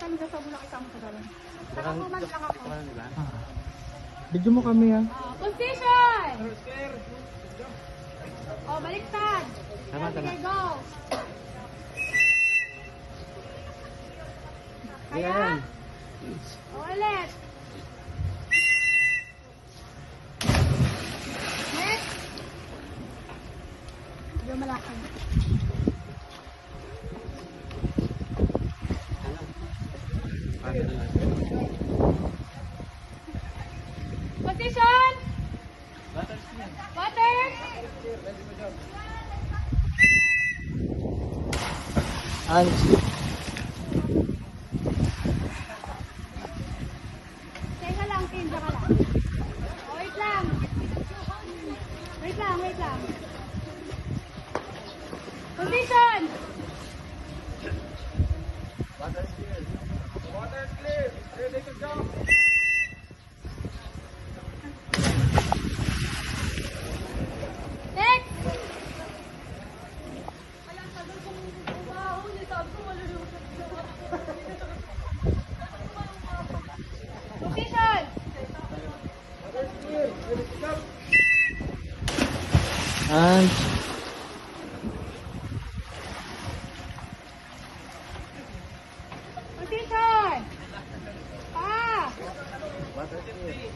talaga sa bulak isang ko daw. Saka kuman lang ako. Video mo kami ha. Position! Oh, baliktad. Tama, Sige, tama. go. Kaya? Ayan. O, ulit. Next. Medyo malaki. Position! Water! Teka lang, tinja ka lang. Oh, wait lang. Wait lang, wait lang. Position! Water is clear. Ready to jump. Next! Position! Water is clear. Ready to jump. And Position! Pa!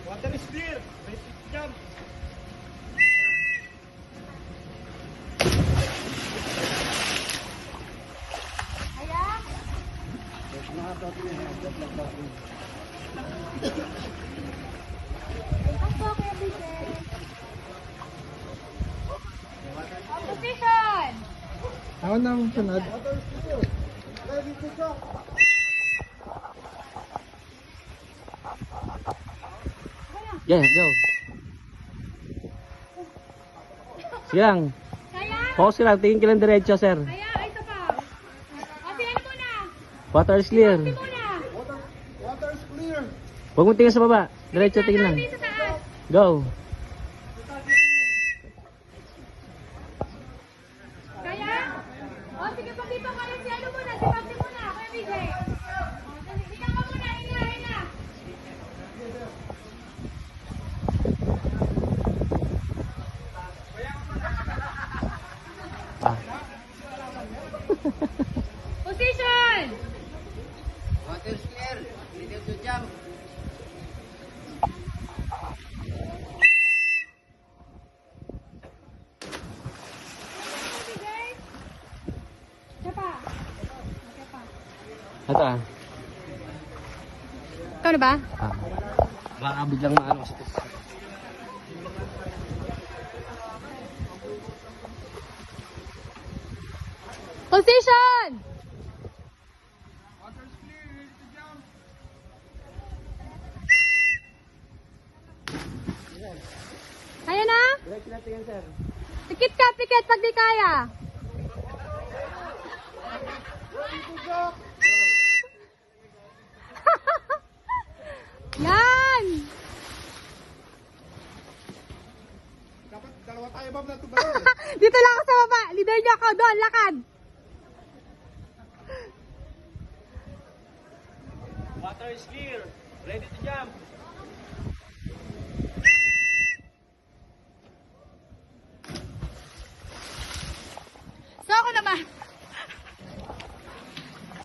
Water is clear. Ready to jump. Kaya? Takbo, Kuya Bigay. Oh, position! ako na ang sunod. Water is clear. Ready to jump. Yeah, go. Sige lang. Kaya? Focus ka lang. Tingin ka lang diretso, sir. Kaya, ay, isa pa. O, sige na muna. Water is clear. Sige muna. Water is clear. Huwag mo tingin sa baba. Diretso tingin lang. Hindi sa taas. Go. Kaya? O, sige, pakita ka lang si ano muna. Si Pati muna. Kuya Bigay. Ikaw ka muna. Hinga. Ah. Position! Water is clear. Ready to jump. Bigay. Isa pa. Isa pa. Ito ah. Ikaw na ba? Ah. Baka biglang maano kasi. Position! Water is clear. Ready to jump. Kaya na? Diretso na tingin, sir. Pikit ka, pikit pag di kaya. Yan! Dapat dalawa tayo ba na ito ba? Dito lang ako sa baba. Leader niyo ako. Doon, lakad. Water is clear. Ready to jump.